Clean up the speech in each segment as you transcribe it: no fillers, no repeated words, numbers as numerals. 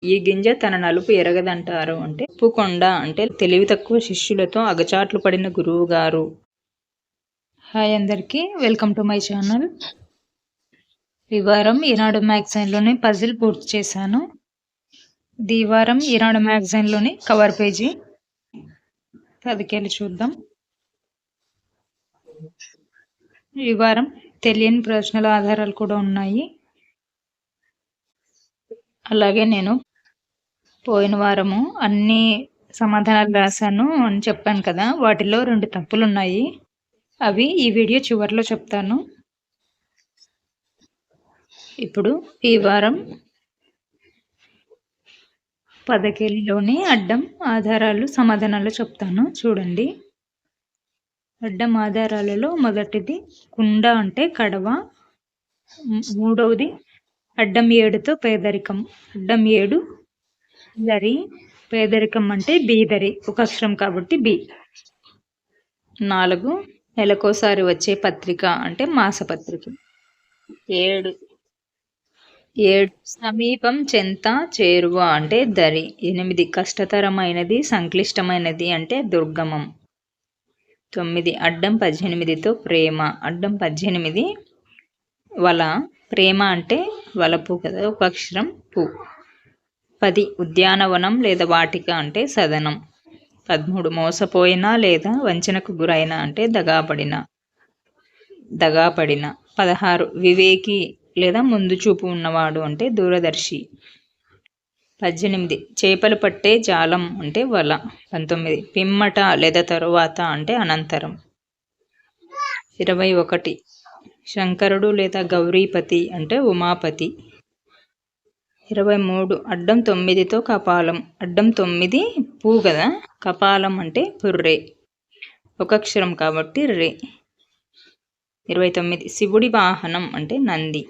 ఈ గింజ తన నలుపు ఎరగదంటారు అంటే ఉప్పుకొండ అంటే తెలివి తక్కువ శిష్యులతో అగచాట్లు పడిన గురువు గారు. హాయ్ అందరికీ, వెల్కమ్ టు మై ఛానల్. ఈ వారం ఈనాడు మ్యాగజైన్లోని పజిల్ పూర్తి చేశాను. ఈ వారం ఈనాడు మ్యాగజైన్లోని కవర్ పేజీ అదికెళ్ళి చూద్దాం. ఈ వారం తెలియని ప్రశ్నల ఆధారాలు కూడా ఉన్నాయి. అలాగే నేను పోయిన వారము అన్ని సమాధానాలు రాశాను అని చెప్పాను కదా, వాటిలో 2 తప్పులు ఉన్నాయి. అవి ఈ వీడియో చివరిలో చెప్తాను. ఇప్పుడు ఈ వారం పదకేలిలోని అడ్డం ఆధారాలు సమాధానాలు చెప్తాను, చూడండి. అడ్డం ఆధారాలలో మొదటిది కుండ అంటే కడవ, మూడవది అడ్డం 7తో పేదరికం, అడ్డం 7 దరి, పేదరికం అంటే బీదరి, ఒక అక్షరం కాబట్టి బి. 4 నెలకోసారి వచ్చే పత్రిక అంటే మాసపత్రిక. 7 సమీపం, చెంత, చేరువ అంటే దరి. 8 కష్టతరమైనది, సంక్లిష్టమైనది అంటే దుర్గమం. 9 అడ్డం 18తో ప్రేమ, అడ్డం 18 వల, ప్రేమ అంటే వలపు కదా, ఒక అక్షరం పు. 10 ఉద్యానవనం లేదా వాటిక అంటే సదనం. 13 మోసపోయిన లేదా వంచనకు గురైన అంటే దగాపడిన. 16 వివేకి లేదా ముందు చూపు ఉన్నవాడు అంటే దూరదర్శి. 18 చేపలు పట్టే జాలం అంటే వల. 19 పిమ్మట లేదా తరువాత అంటే అనంతరం. 21 శంకరుడు లేదా గౌరీపతి అంటే ఉమాపతి. 23 అడ్డం 9తో కపాలం, అడ్డం 9 పూ కదా, కపాలం అంటే పుర్రే, ఒక అక్షరం కాబట్టి రే. 29 శివుడి వాహనం అంటే నంది.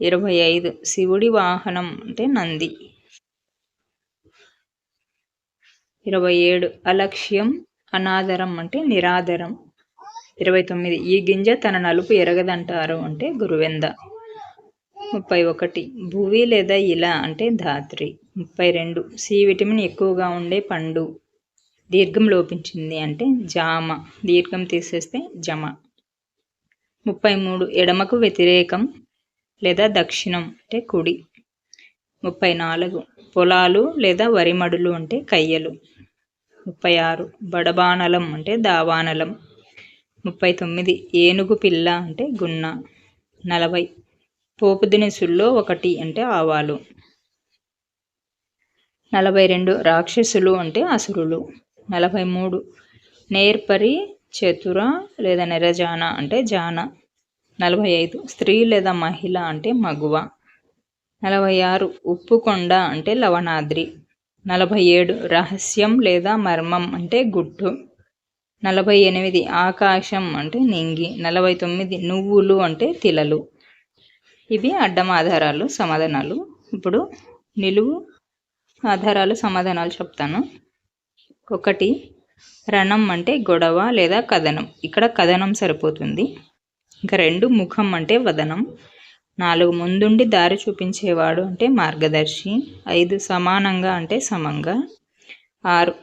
25 శివుడి వాహనం అంటే నంది. 27 అలక్ష్యం, అనాదరం అంటే నిరాదరం. 29 ఈ గింజ తన నలుపు ఎరగదంటారు అంటే గురువెంద. 31 భువి లేదా ఇలా అంటే ధాత్రి. 32 సి విటమిన్ ఎక్కువగా ఉండే పండు, దీర్ఘం లోపించింది అంటే జామ, దీర్ఘం తీసేస్తే జమ. 33 ఎడమకు వ్యతిరేకం లేదా దక్షిణం అంటే కుడి. 34 పొలాలు లేదా వరిమడులు అంటే కయ్యలు. 36 బడబానలం అంటే దావానలం. 39 ఏనుగు పిల్ల అంటే గున్న. 40 పోపు దినుసుల్లో 1 అంటే ఆవాలు. 42 రాక్షసులు అంటే అసురులు. 43 నేర్పరి, చతుర లేదా నెరజాన అంటే జాన. 45 స్త్రీ లేదా మహిళ అంటే మగువ. 46 ఉప్పుకొండ అంటే లవణాద్రి. 47 రహస్యం లేదా మర్మం అంటే గుట్టు. 48 ఆకాశం అంటే నింగి. 49 నువ్వులు అంటే తిలలు. ఇవి అడ్డం ఆధారాలు సమాధానాలు. ఇప్పుడు నిలువు ఆధారాలు సమాధానాలు చెప్తాను. 1 రణం అంటే గొడవ లేదా కథనం, ఇక్కడ కథనం సరిపోతుంది. ఇంకా 2 ముఖం అంటే వదనం. 4 ముందుండి దారి చూపించేవాడు అంటే మార్గదర్శి. 5 సమానంగా అంటే సమంగా. 6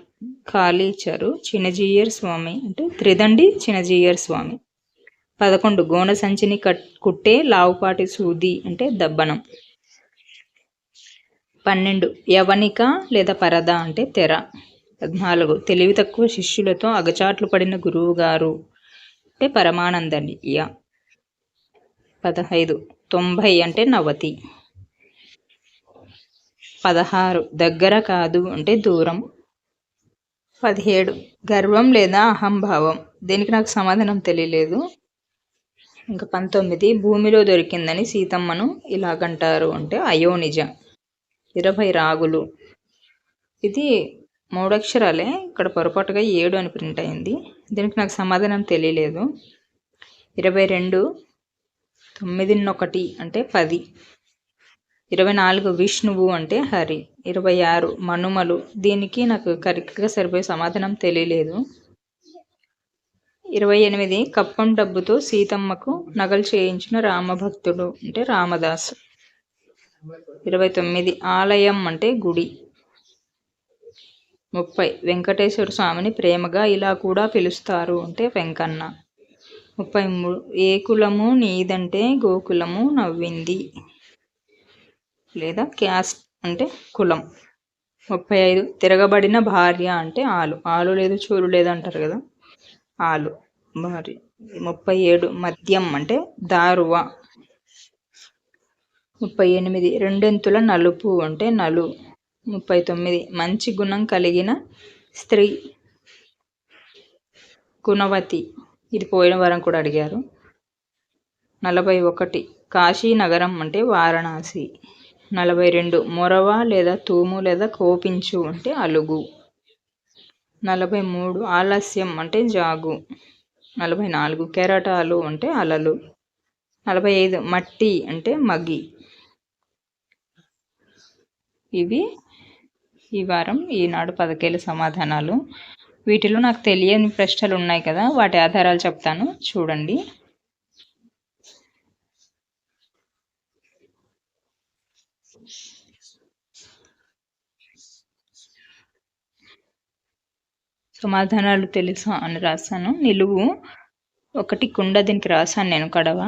కాళీచరు చినజీయర్ స్వామి అంటే త్రిదండి చినజీయర్ స్వామి. 11 గోన సంచిని కుట్టే లావుపాటి సూది అంటే దబ్బనం. 12 యవనిక లేదా పరద అంటే తెర. 14 తెలివి తక్కువ శిష్యులతో అగచాట్లు పడిన గురువు గారు అంటే పరమానందయ్య. 15 90 అంటే నవతి. 16 దగ్గర కాదు అంటే దూరం. 17 గర్వం లేదా అహంభావం, దీనికి నాకు సమాధానం తెలియలేదు. ఇంకా 19 భూమిలో దొరికిందని సీతమ్మను ఇలాగంటారు అంటే అయోనిజ. 20 రాగులు, ఇది 3 అక్షరాలే, ఇక్కడ పొరపాటుగా 7 అని ప్రింట్ అయింది, దీనికి నాకు సమాధానం తెలియలేదు. 22 9 అంటే 10. 24 విష్ణువు అంటే హరి. 26 మనుమలు, దీనికి నాకు కరెక్ట్గా సరిపోయే సమాధానం తెలియలేదు. 28 కప్పం డబ్బుతో సీతమ్మకు నగలు చేయించిన రామభక్తుడు అంటే రామదాసు. 29 ఆలయం అంటే గుడి. 30 వెంకటేశ్వర స్వామిని ప్రేమగా ఇలా కూడా పిలుస్తారు అంటే వెంకన్న. 33 ఏ కులము నీదంటే గోకులము నవ్వింది లేదా క్యాస్ట్ అంటే కులం. 35 తిరగబడిన భార్య అంటే ఆలు లేదు చూరు లేదు అంటారు కదా, ఆలు భార్య. 37 మద్యం అంటే దారువ. 38 రెండెంతుల నలుపు అంటే నలు. 39 మంచి గుణం కలిగిన స్త్రీ గుణవతి. ఇది పోయిన వారం కూడా అడిగారు. 41 కాశీ నగరం అంటే వారణాసి. 42 మొరవ లేదా తూము లేదా కోపించు అంటే అలుగు. 43 ఆలస్యం అంటే జాగు. 44 కెరటాలు అంటే అలలు. 45 మట్టి అంటే మగి. ఇవి ఈ వారం ఈనాడు పదకేళ్ళ సమాధానాలు. వీటిలో నాకు తెలియని ప్రశ్నలు ఉన్నాయి కదా, వాటి ఆధారాలు చెప్తాను చూడండి. సమాధానాలు తెలుసా అని రాశాను. నిలువు 1 కుండ, దీనికి రాశాను నేను కడవ.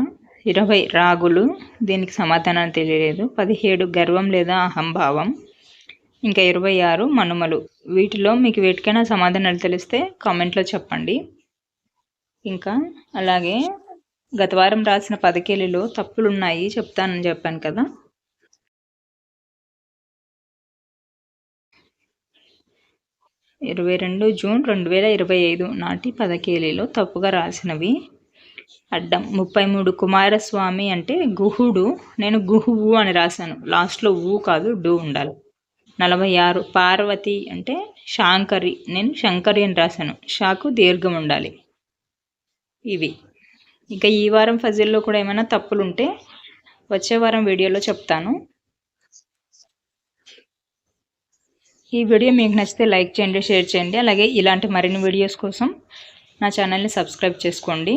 20 రాగులు, దీనికి సమాధానం తెలియలేదు. 17 గర్వం లేదా అహంభావం. ఇంకా 26 మనుమలు. వీటిలో మీకు వేటికైనా సమాధానాలు తెలిస్తే కామెంట్లో చెప్పండి. ఇంకా అలాగే గత వారం రాసిన పదకేలిలో తప్పులున్నాయి చెప్తానని చెప్పాను కదా, 22 జూన్ 2025 నాటి పదకేలిలో తప్పుగా రాసినవి. అడ్డం 33 కుమారస్వామి అంటే గుహుడు, నేను గుహువు అని రాశాను. లాస్ట్లో ఊ కాదు డు ఉండాలి. 46 పార్వతి అంటే శాంకరి, నేను శంకరి అని రాశాను. షాకు దీర్ఘం ఉండాలి. ఇవి ఇంకా ఈ వారం ఫజిల్లో కూడా ఏమైనా తప్పులు ఉంటే వచ్చే వారం వీడియోలో చెప్తాను. ఈ వీడియో మీకు నచ్చితే లైక్ చేయండి, షేర్ చేయండి. అలాగే ఇలాంటి మరిన్ని వీడియోస్ కోసం నా ఛానల్ని సబ్స్క్రైబ్ చేసుకోండి.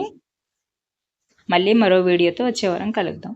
మళ్ళీ మరో వీడియోతో వచ్చే వారం కలుద్దాం.